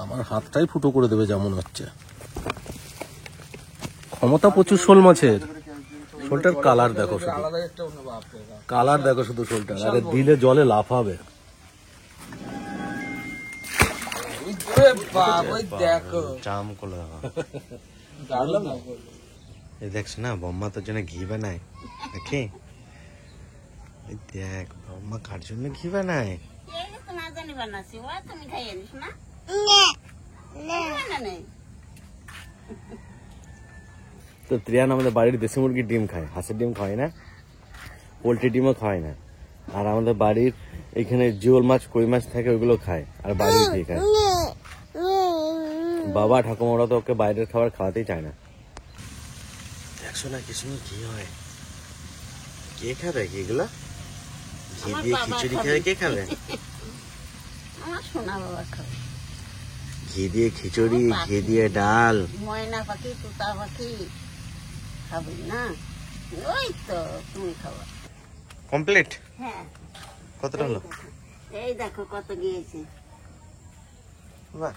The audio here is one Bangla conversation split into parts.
আমার হাতটাই ফুটো করে দেবে যেমন হচ্ছে। ক্ষমতা প্রচুর শোল মাছের। শোলটার কালার দেখো শুধু, কালার দেখো শুধু শোলটার। আরে দিলে জলে লাফাবে। দেখছো না বম্মা তোর জন্য ঘি বানায়। দেখি দেখ বম্মা কার জন্য ঘি বানায়। তো ত্রিয়ান আমাদের বাড়ির দেশি মুরগির ডিম খায়, হাঁসের ডিম খায় না, পোলট্রি ডিমও খায় না। আর আমাদের বাড়ির এখানে জিওল মাছ কই মাছ থাকে ওইগুলো খায়, আর বাড়ির দিয়ে খায়। বাবা ঠাকুমারা তো ওকে বাইরের খাবার খাওয়াতেই চায় না। দেখছো না কি সুন্দর ঘি হয়। কে খাবে কি এগুলা? ঘি দিয়ে খিচুড়ি খাবে কে খাবে? আমার সোনা বাবা খাবে। ঘি দিয়ে খিচুড়ি, ঘি দিয়ে ডাল। ময়না পাখি তোতা পাখি খাবে না? ওই তো তুমি খাবা। কমপ্লিট? হ্যাঁ। কতটা হলো? এই দেখো কত গিয়েছে। বাহ,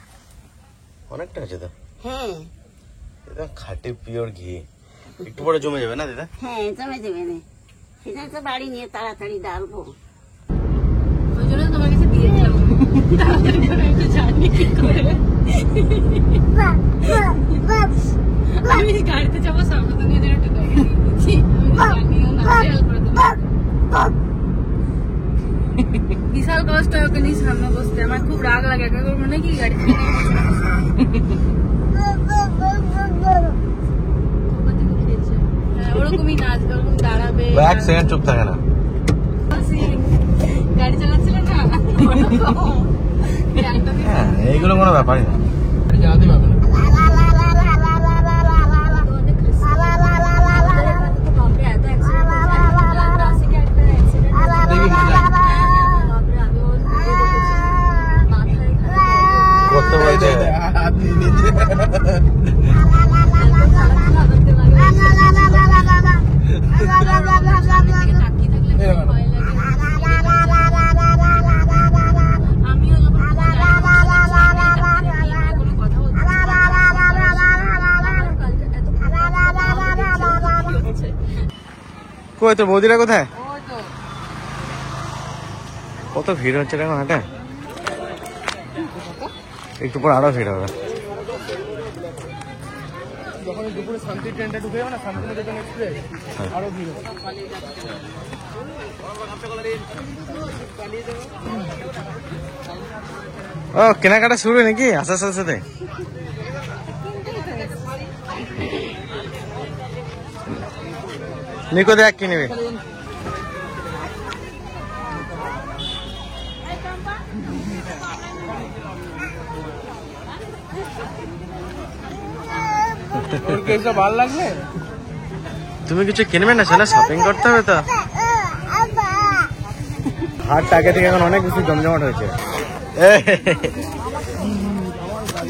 অনেকটা আছে তো। হ্যাঁ, এটা খাঁটি পিওর ঘি। একটু পরে জমে যাবে না দিদা? হ্যাঁ জমে যাবে না, সেজন্য তো বাড়ি নিয়ে তাড়াতাড়ি ডালবো। ওই জন্য তোমার কাছে দিয়েছিলাম তাড়াতাড়ি করে একটু জানি কি করে। আমি গাড়িতে যাবো সামনে তো নিয়ে একটু দেখে দিচ্ছি, জানিও না খেয়াল করে দেবো। বিশাল কষ্ট ওকে নিয়ে সামনে বসতে, আমার খুব রাগ লাগে। একবার মনে কি গাড়ি থেকে ওরকমই নাচবে, ওরকম দাঁড়াবে। এক সেকেন্ড চুপ থাকে না। গাড়ি চালাচ্ছিল না, হ্যাঁ এইগুলো কোনো ব্যাপারই না। করতে বলছে কই তোর বৌদিরা কোথায়? কত ভিড় হচ্ছে এখন হাটে। একটু পর আরো ভিড় হবে। যখন দুপুরে শান্তি ট্রেনটা ঢুকে যাবে না, শান্তিনিকেতন এক্সপ্রেস, আরো ভিড় হবে। ও কেনাকাটা শুরু নাকি আসার সাথে সাথে? নিকো দেখ কি নেবে। ভালো লাগবে। তুমি কিছু কিনবে না, সেটা শপিং করতে হবে তো। হাটটা আগে থেকে এখন অনেক বেশি জমজমাট হয়েছে।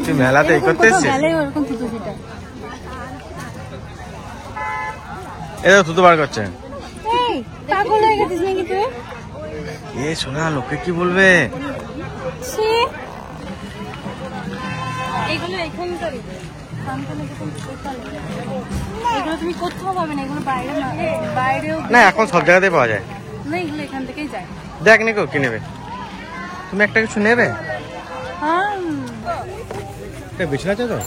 তুই মেলাতে এই করতে এসছিস? এটা তুতো বার করছে। এ শোনা, লোকে কি বলবে? এগুলো এখানকারই, এগুলো তুমি কোথাও পাবে না, এগুলো বাইরে না, বাইরেও না এখন সব জায়গাতেই পাওয়া যায় না, এগুলো এখান থেকেই যায়। দেখ নিকো কি নেবে? তুমি একটা কিছু নেবে? হ্যাঁ বেশি আছে তো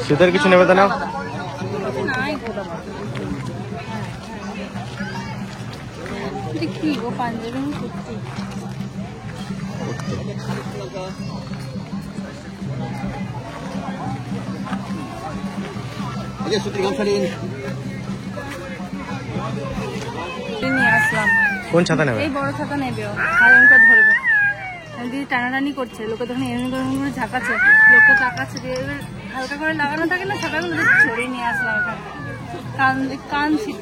শীতের কিছু নেবে তো নাও। কি গো পাঞ্জাবি কুর্তি, নিয়ে আসলাম। কোন ছাতা নেবে? এই বড় ছাতা নেবে, আর এমনটা ধরবে। দিদি টানাটানি করছে, লোকে তখন এমনি করে ঝাঁকাচ্ছে, লোকটা ঝাঁকাচ্ছে দিয়ে হালকা করে লাগানো থাকে না ছাতাগুলো, ছড়িয়ে নিয়ে আসলাম এখানে। কান ছিল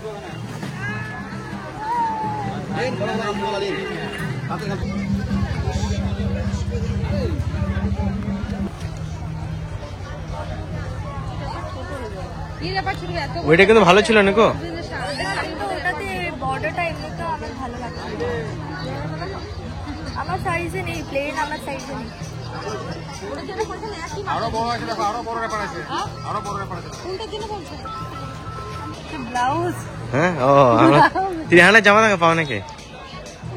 ওইটা কিন্তু ভালো ছিল নাকো। ওটাতে বড় বর্ডারটা এমনিতেও আমার ভালো লাগে, আমার সাইজে নেই, প্লেন আমার সাইজে নেই। আরো বড় আছে, দেখো আরো বড় ব্যাপার আছে, আরো বড় ব্যাপার আছে। কোনটার জন্য বলছো? ব্লাউজ হ্যাঁ ও আমরা 300 জামা টাকা পাও নাকি?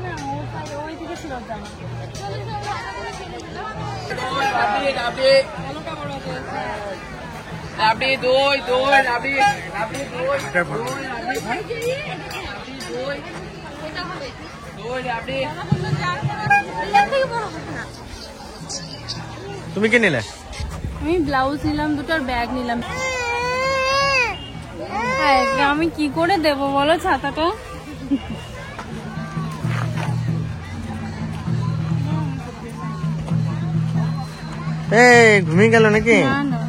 না, ওই দিকে ছিল জামা। তুমি কি নিলে? আমি ব্লাউজ নিলাম দুটো, আর ব্যাগ নিলাম। হ্যাঁ, আমি কি করে দেবো বলো ছাতাটা? এই ঘুমিয়ে গেল নাকি? না না,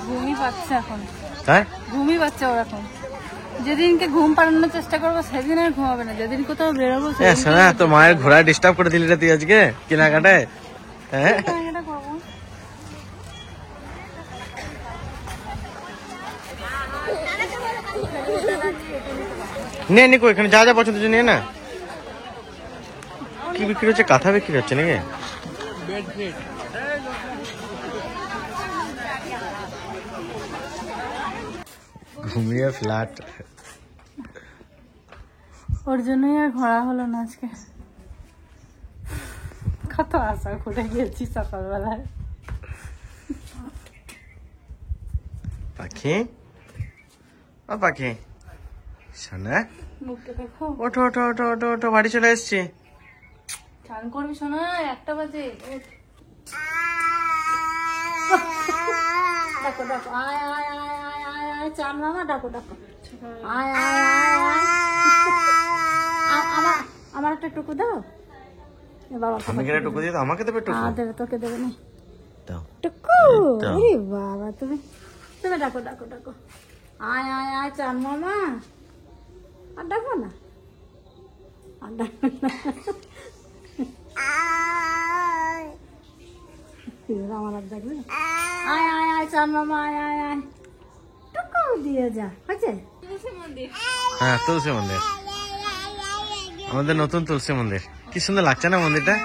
ঘুমই পাচ্ছে এখন, তাই ঘুমই পাচ্ছে ও এখন। যেদিনকে ঘুম পাড়ানোর চেষ্টা করবো সেদিন আর ঘুমাবে না, যেদিন কোথাও বেরোবো এ শোনা, তো মায়ের ঘোড়া ডিস্টার্ব করে দিলি রে তুই আজকে কেনাকাটায়। হ্যাঁ এটা করবো। নে নে, কই এখানে যা যা পছন্দ হচ্ছে নিয়ে না। কি বিক্রি হচ্ছে? কাঁথা বিক্রি হচ্ছে নাকি? ঘুমিয়ে ফ্ল্যাট। ওর জন্যই আর ঘোরা হলো না আজকে। কত আশা করে গেছি সকালবেলায়। পাখি, ও পাখি শোনা, মুখটা দেখো, ওঠো ওঠো ওঠো ওঠো ওঠো, বাড়ি চলে এসছি। চান করবি শোনা, 1টা বাজে। ডাকো ডাকো, আয় আয় আয় আয় আয় আয়, চান মামা ডাকো ডাকো, আয় আয় আয় আয়। আমার একটা টুকু দাও। এ বাবা, আমি কেন টুকু দিয়ে? আমাকে দেবে টুকু? দেবে, তোকে দেবে না দাও। টুকু। দাও। আরে বাবা, তুমি তুমি ডাকো ডাকো ডাকো, আয় আয় আয় চান মামা। আর ডাকো না, আর ডাকো না। আমার আর ডাকবে না। আয় আয় আয় চান মামা, আয় আয় আয়, টুকু দিয়ে যা। হয়েছে? হ্যাঁ, তুলসী মন্দির, আমাদের নতুন তুলসী মন্দির। কি সুন্দর লাগছে না মন্দিরটা?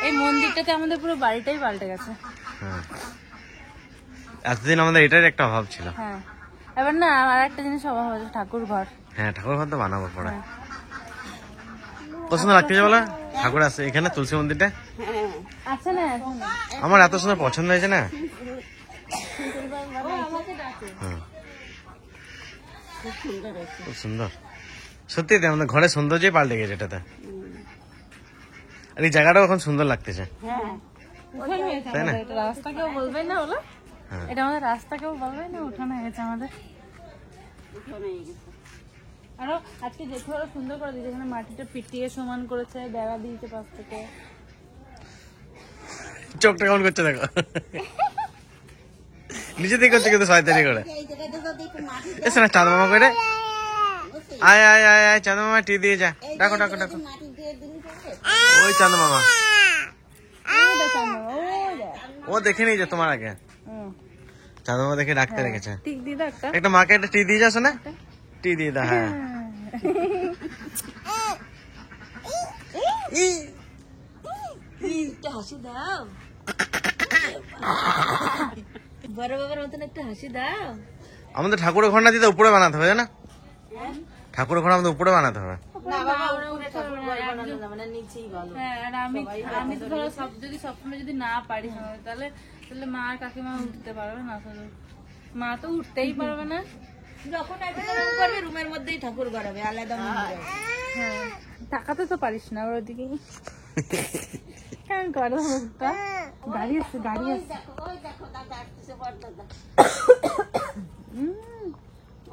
এই মন্দিরটাতে আমাদের পুরো বাড়িটাই পাল্টে গেছে। হ্যাঁ, এতদিন আমাদের এটার একটা অভাব ছিল। হ্যাঁ, এবার না আর একটা জিনিস অভাব আছে, ঠাকুর ঘর। হ্যাঁ, ঠাকুর ঘর তো বানাবো পরে। কত সুন্দর লাগতেছে বলো, ঠাকুর আছে এখানে তুলসী মন্দিরটা। আছে না এখন? আমার এত সুন্দর পছন্দ হয়েছে না। হ্যাঁ, খুব সুন্দর সত্যি, আমাদের ঘরের সৌন্দর্যই পাল্টে গেছে এটাতে। আর এই জায়গাটাও এখন সুন্দর লাগতেছে, তাই না? এটা রাস্তা কেউ বলবে না বলো, হ্যাঁ। এটা আমাদের রাস্তা কেউ বলবে না, উঠানো হয়ে গেছে আমাদের। আরো আজকে দেখে আরো সুন্দর করে দিয়েছে, এখানে মাটিটা পিটিয়ে সমান করেছে, বেড়া দিয়েছে পাশ থেকে। চোখটা কেমন করছে দেখো, নিচে দিকে করছে কিন্তু শয়তানি করে। এসে না চাঁদ মামা করে, আয় আয় আয় আয় চাঁদ মামা, টি দিয়ে যা, ডাকো ডাকো ডাকো। ওই চাঁদ মামা, ও দেখে নিয়ে যা তোমার আগে। চাঁদ মামা দেখে ডাকতে রেখেছে। ঠিক দিয়ে দাও একটা। একটা মাকে একটা টি দিয়ে যাস না, টি দিয়ে দা। হ্যাঁ, একটা হাসি দাও, বড় বাবার মতন একটা হাসি দাও। আমাদের ঠাকুরের ঘর না দিতে উপরে বানাতে হবে, জানা? ঠাকুরের ঘর আমাদের উপরে বানাতে হবে। হ্যাঁ, আর আমি তো ধরো যদি সবসময় যদি না পারি তাহলে তাহলে মা আর কাকিমা উঠতে পারবে না, মা তো উঠতেই পারবে না। যখন করবে রুমের মধ্যেই ঠাকুর গড়াবে, আলাদা মন্দিরে। হ্যাঁ, তাকাতে তো পারিস না ওর ওদিকে। কেমন করো মুখটা? গাড়ি আসছে, গাড়ি আসছে। ওই দেখো দাদা আসতেছে, বড় দাদা।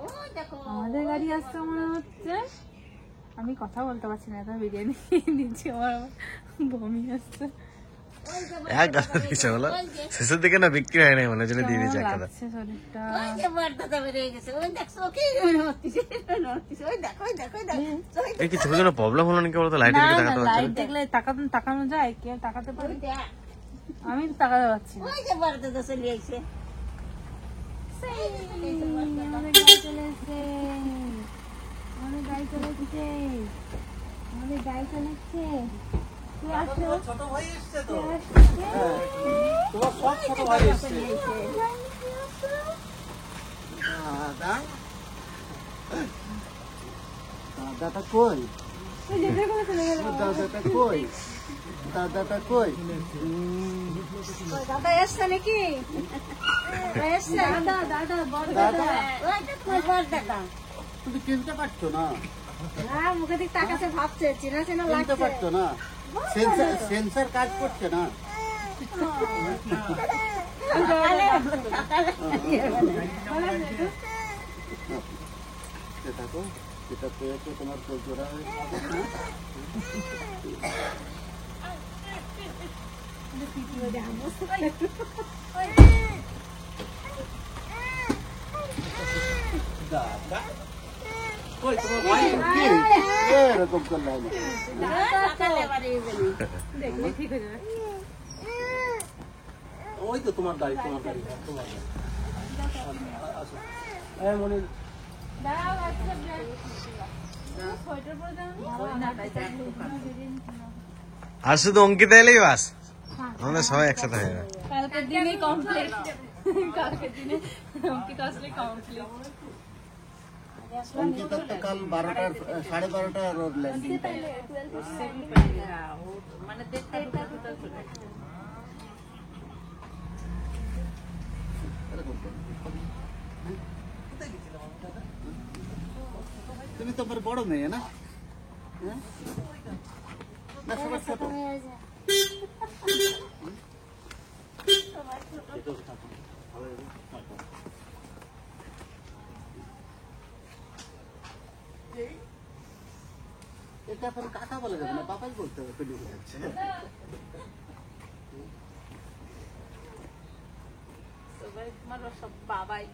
ওই দেখো আমাদের গাড়ি আসছে মনে হচ্ছে। আমি কথা বলতে পারছি না, এখন বিরিয়ানি দিচ্ছি, আমার বমি আসছে। এক গাছ দিয়েছে বলো, শেষের দিকে না বিক্রি হয় নাই, মনে হচ্ছে দিয়ে দিয়েছে একটা। লাগছে শরীরটা। ওই যে বড় দাদা বেরিয়ে গেছে, ওই দেখছো ওকে নড়তিছে, ওই দেখো ওই দেখো ওই দেখো। এই কি চোখে কোনো প্রবলেম হলো নাকি বলতো? লাইটের না দিকে না, তাকাতে পারছে লাইট না? দেখলে তাকানো যায়? কেউ তাকাতে পারে? আমি তো তাকাতে পারছি না। ওই যে বড় দাদা চলে আসছে। আমাদের গাড়ি চলে এসছে, আমাদের গাড়ি চলে এসছে, আমাদের গাড়ি চলে এসছে। তুই আসছো? ছোট ভাই এসছে তো। তুই আসছিস? তোমার সব ছোট ভাই এসছে। দাদা, দাদাটা কই? তুই যেতে করে চলে গেল। দাদাটা কই? দাদাটা কই? দাদা এসছে নাকি? এসছে দাদা, দাদা বড় দাদা। ওইটা কই বড় দাদা? তুমি কিনতে পারছো না? হ্যাঁ, মুখে দিক তাকাচ্ছে, ভাবছে চেনা চেনা কিনতে লাগছে। পারছো না? সেন্সার কাজ করছে না? দেখো, এটা পেয়েছে তোমার জোড়া হয়ে এরকম করলাম দেখলে ঠিক হয়ে যাবে। ওই তো তোমার গাড়ি, তোমার গাড়ি, তোমার গাড়ি। হ্যাঁ মনে দাঁড়াও, আচ্ছা, সোয়েটার পরে দাও না। আর শুধু অঙ্কিতা এলেই বাস, আমাদের সবাই একসাথে হয়ে যাবে। কালকের দিনে কমপ্লিট, কালকের দিনে অঙ্কিতা আসলে কমপ্লিট। অঙ্কিতা তো কাল 12টা 12:30 রোড ল্যান্ডিং মানে দেখতে এটা কোথাও চলে তুমি তো আমার বড় মেয়ে না? হ্যাঁ? না সবার ছোট? এটা এখন কাকা বলে যাবে না, বাবাই বলতে হবে। পেলি যাচ্ছে সব বাবাই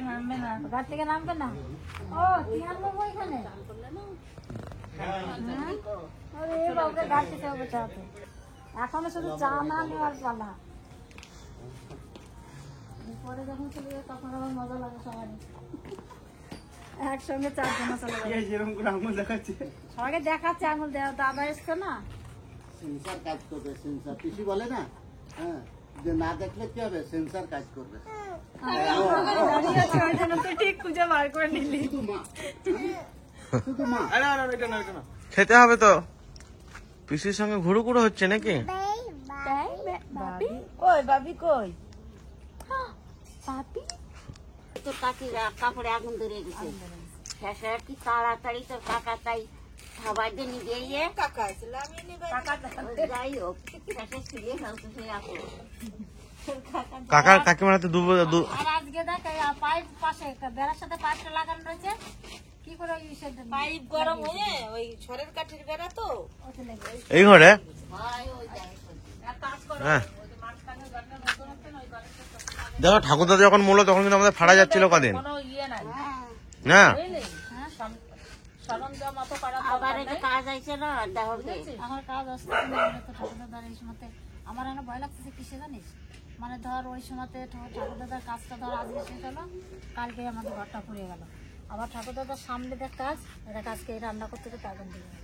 নামবে না, ঘর থেকে নামবে না। ও তুই আনবো ওইখানে? আরে বাবুকে ঘাট দিতে হবে চাতে। এখনো শুধু চা না নেওয়ার পালা, পরে যখন চলে যাবে তখন আবার মজা লাগে সবারই। একসঙ্গে চারজন চলে যাবে। যেরকম করে আঙুল দেখাচ্ছে। সবাইকে দেখাচ্ছে আঙুল দেওয়া, দাদা এসছে না। সেন্সার কাজ করবে, সেন্সার পিসি বলে না, হ্যাঁ, যে না দেখলে কি হবে, সেন্সার কাজ করবে। দাঁড়িয়ে আছে ওই জন্য তুই ঠিক খুঁজে বার করে নিলি। শুধু মা, শুধু মা। আরে আরে এটা না, এটা না। খেতে হবে তো। পিসির সঙ্গে ঘুরু ঘুরু হচ্ছে নাকি? বাবি কই বাবি কই? বাবি তোর কাকিরা কাপড়ে আগুন ধরে গেছে। শেষে কি তাড়াতাড়ি তোর কাকা তাই খাবার দিয়ে গিয়ে কাকা যাই হোক শেষে ছিঁড়ে ফেলতো সেই আপু। কাকার কাকিমারা তো আর আজকে দেখ পাইপ পাশে বেড়ার সাথে পাইপটা লাগানো রয়েছে, কি করে ওই পাইপ গরম হয়ে ওই ছড়ের কাঠির বেড়া তো এই ঘরে। ভাই ওই যায় এক কাজ করো হ্যাঁ, ওই যে মাঝখানে ঘরটা নতুন হচ্ছে না ওই ঘরটা দেখো ঠাকুর দাদা যখন মূল্য তখন কিন্তু আমাদের ফাড়া যাচ্ছিল কদিন কোনো ইয়ে নাই না। বুঝলি? হ্যাঁ সরঞ্জাম অত করা আবার একটা কাজ আইছে না দেহকে আমার কাজ আসছে ঠাকুর দাদার এই সময়তে আমার এনে ভয় লাগতেছে কিসে জানিস, মানে ধর ওই সময়তে ঠাকুর দাদার কাজটা ধর আজকে শেষ হলো, কালকে আমাদের ঘরটা পুড়ে গেল। আবার ঠাকুর দাদার সামনে দেখ কাজ, এটা কাজকে রান্না করতে করতে আগুন দিয়ে গেল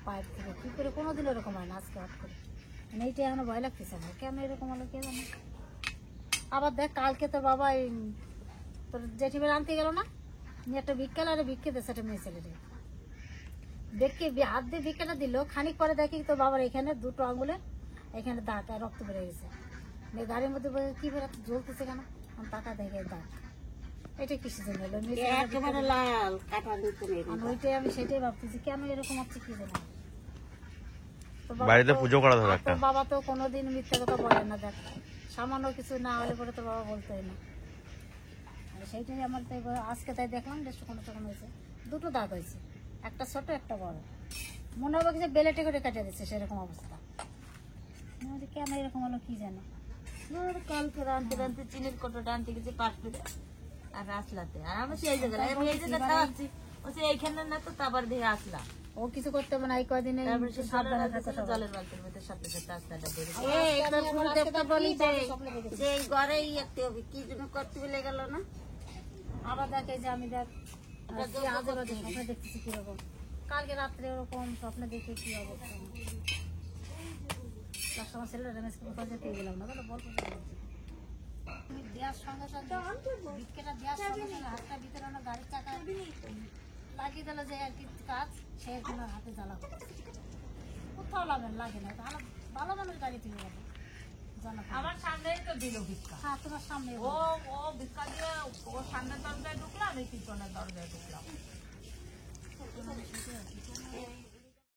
পাইপ থেকে। কী করে কোনোদিন এরকম হয় না, আজকে হট করে মানে এইটা এখন ভয় লাগতেছে না, কেন এরকম হলো কে জানে। আবার দেখ কালকে তোর বাবা এই তোর জেঠিমের আনতে গেল না, নিয়ে একটা ভিক্ষা আর ভিক্ষে দিয়েছে একটা মেয়ে ছেলেরে, দেখে হাত দিয়ে ভিক্ষাটা দিল, খানিক পরে দেখি তোর বাবার এখানে দুটো আঙুলে এখানে দাঁত আর রক্ত বেড়ে গেছে। গাড়ির মধ্যে কি বেরোতে জ্বলতেছে কেন, আমি টাকা দেখে দাঁত, এটা কিছু জন্য হলো একেবারে লাল কাটা দিতে নেই ওইটাই আমি সেটাই ভাবতেছি কেন এরকম হচ্ছে কি জানি। বাড়িতে পুজো করা ধরো একটা। তোর বাবা তো কোনোদিন মিথ্যা কথা বলে না, দেখ সামান্য কিছু না হলে পরে তোর বাবা বলতেই না। সেইটাই আমার তাই আজকে তাই দেখলাম যে কোনো তখন হয়েছে, দুটো দাঁত হয়েছে, একটা ছোট একটা বড়, মনে হবে যে বেলেটে করে কেটে দিচ্ছে সেরকম অবস্থা। কেন এরকম হলো কি জানে। কালকে রানতে রানতে চিনির কোটোটা আনতে গেছি পাশ করে আর আসলাতে আর আমি সেই জায়গায় আমি এই যে খাওয়াচ্ছি ও এইখানে না তো তারপর দিয়ে আসলাম ও কিছু করতে হবে না, এই কয়দিনে সাবধানে থাকো সবাই। এই তোর গুরুদেবকে বলি যে এই ঘরেই একটু হবে, কি জন্য করতে বলে গেল না? আবার দেখে যে আমি দেখ আজে বাজে স্বপ্নে দেখতেছি কিরকম, কালকে রাত্রে ওরকম স্বপ্নে দেখে কি অবস্থা। তার সময় ছেলেটা রেমেজকে কোথাও যেতে গেলাম না, তাহলে বলবো দেওয়ার সঙ্গে সঙ্গে ভিক্ষেটা দেওয়ার সঙ্গে সঙ্গে হাতটা ভিতরে না গাড়ির চাকা লাগিয়ে দিল যে আর কি কাজ, সে তোমার হাতে জ্বালা কোথাও লাগে না, তাহলে ভালো মানুষ গাড়ি থেকে যাবে। আমার সামনেই তো দিল ভিক্ষা। হ্যাঁ তোমার সামনে ও ভিক্ষা দিয়ে ও সামনের দরজায় ঢুকলাম, আমি পিছনের দরজায় ঢুকলাম।